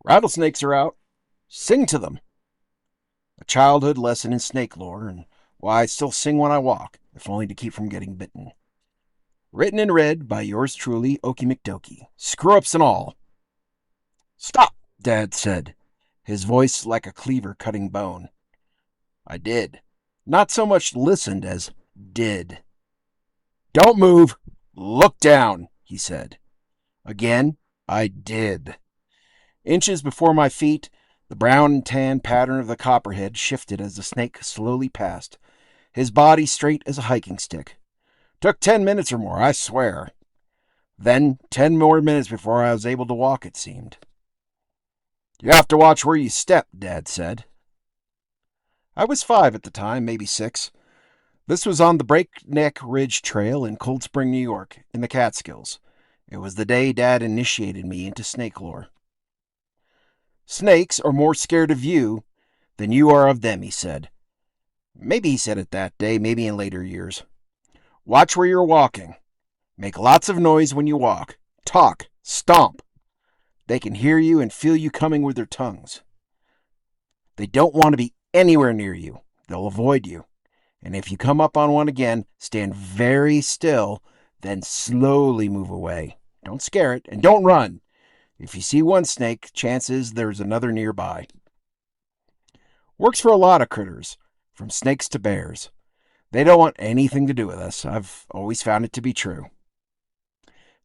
Rattlesnakes are out. Sing to them. A childhood lesson in snake lore and why I still sing when I walk, if only to keep from getting bitten. Written and read by yours truly, Oakie McDoakie. Screw-ups and all. Stop, Dad said, his voice like a cleaver cutting bone. I did. Not so much listened as did. Don't move. Look down, he said. Again, I did. Inches before my feet, the brown and tan pattern of the copperhead shifted as the snake slowly passed, his body straight as a hiking stick. Took 10 minutes or more, I swear. Then 10 more minutes before I was able to walk, it seemed. You have to watch where you step, Dad said. I was 5 at the time, maybe 6. This was on the Breakneck Ridge Trail in Cold Spring, New York, in the Catskills. It was the day Dad initiated me into snake lore. Snakes are more scared of you than you are of them, he said. Maybe he said it that day, maybe in later years. Watch where you're walking. Make lots of noise when you walk. Talk. Stomp. They can hear you and feel you coming with their tongues. They don't want to be anywhere near you. They'll avoid you. And if you come up on one again, stand very still, then slowly move away. Don't scare it, and don't run. If you see one snake, chances there's another nearby. Works for a lot of critters, from snakes to bears. They don't want anything to do with us. I've always found it to be true.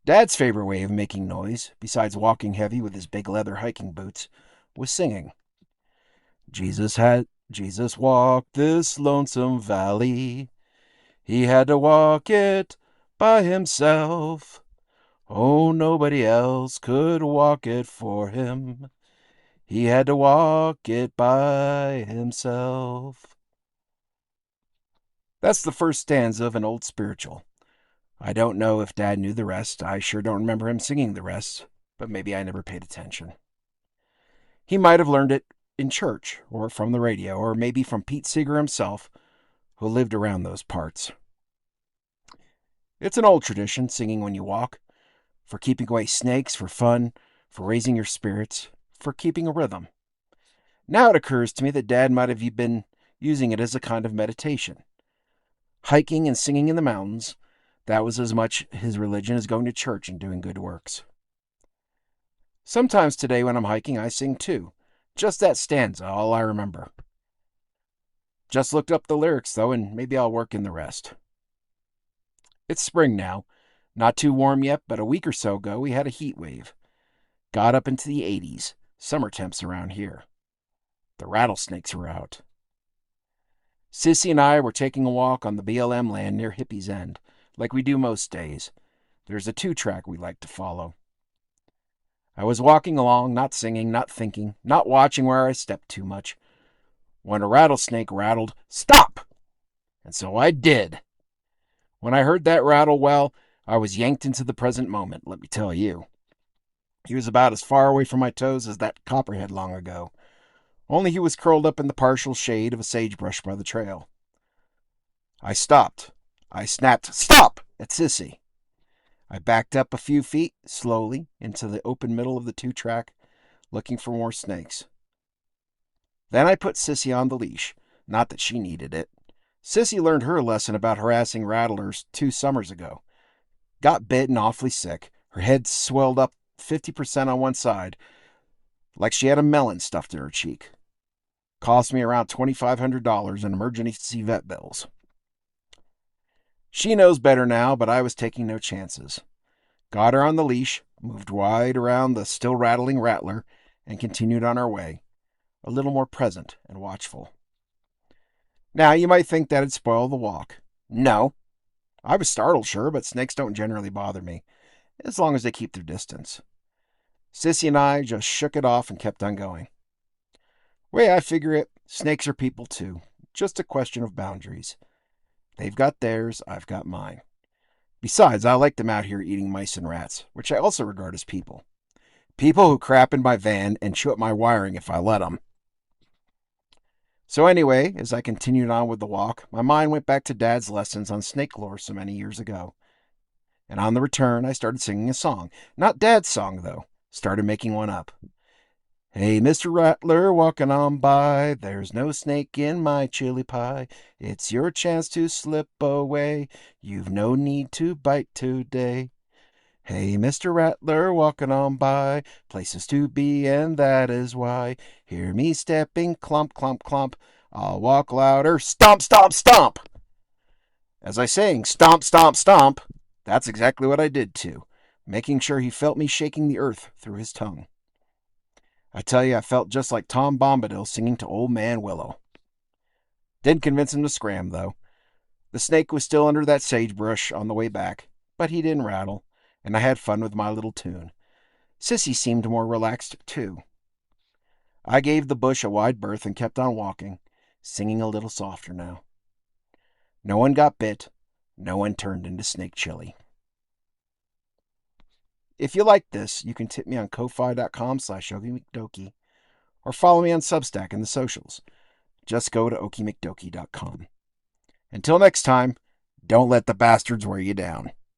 Dad's favorite way of making noise, besides walking heavy with his big leather hiking boots, was singing. Jesus walked this lonesome valley. He had to walk it by himself. Oh, nobody else could walk it for him. He had to walk it by himself. That's the first stanza of an old spiritual. I don't know if Dad knew the rest. I sure don't remember him singing the rest, but maybe I never paid attention. He might have learned it in church, or from the radio, or maybe from Pete Seeger himself, who lived around those parts. It's an old tradition, singing when you walk, for keeping away snakes, for fun, for raising your spirits, for keeping a rhythm. Now it occurs to me that Dad might have been using it as a kind of meditation. Hiking and singing in the mountains, that was as much his religion as going to church and doing good works. Sometimes today when I'm hiking, I sing too. Just that stanza, all I remember. Just looked up the lyrics, though, and maybe I'll work in the rest. It's spring now. Not too warm yet, but a week or so ago we had a heat wave. Got up into the 80s, summer temps around here. The rattlesnakes were out. Sissy and I were taking a walk on the BLM land near Hippie's End, like we do most days. There's a 2-track we like to follow. I was walking along, not singing, not thinking, not watching where I stepped too much, when a rattlesnake rattled, "Stop!" And so I did. When I heard that rattle, well, I was yanked into the present moment, let me tell you. He was about as far away from my toes as that copperhead long ago, only he was curled up in the partial shade of a sagebrush by the trail. I stopped. I snapped, "Stop!" at Sissy. I backed up a few feet, slowly, into the open middle of the 2-track, looking for more snakes. Then I put Sissy on the leash, not that she needed it. Sissy learned her lesson about harassing rattlers 2 summers ago. Got bitten awfully sick. Her head swelled up 50% on one side, like she had a melon stuffed in her cheek. Cost me around $2,500 in emergency vet bills. She knows better now, but I was taking no chances. Got her on the leash, moved wide around the still rattling rattler, and continued on our way, a little more present and watchful. Now, you might think that'd spoil the walk. No. I was startled, sure, but snakes don't generally bother me, as long as they keep their distance. Sissy and I just shook it off and kept on going. Way I figure it, snakes are people too. Just a question of boundaries. They've got theirs, I've got mine. Besides, I like them out here eating mice and rats, which I also regard as people. People who crap in my van and chew up my wiring if I let them. So anyway, as I continued on with the walk, my mind went back to Dad's lessons on snake lore so many years ago. And on the return, I started singing a song. Not Dad's song, though. Started making one up. Hey, Mr. Rattler, walking on by. There's no snake in my chili pie. It's your chance to slip away. You've no need to bite today. Hey, Mr. Rattler, walking on by. Places to be, and that is why. Hear me stepping, clump, clump, clump. I'll walk louder, stomp, stomp, stomp. As I sang, stomp, stomp, stomp, that's exactly what I did too, making sure he felt me shaking the earth through his tongue. I tell you, I felt just like Tom Bombadil singing to Old Man Willow. Didn't convince him to scram, though. The snake was still under that sagebrush on the way back, but he didn't rattle, and I had fun with my little tune. Sissy seemed more relaxed, too. I gave the bush a wide berth and kept on walking, singing a little softer now. No one got bit. No one turned into snake chili. If you like this, you can tip me on ko-fi.com/Oakie McDoakie or follow me on Substack and the socials. Just go to oakiemcdoakie.com. Until next time, don't let the bastards wear you down.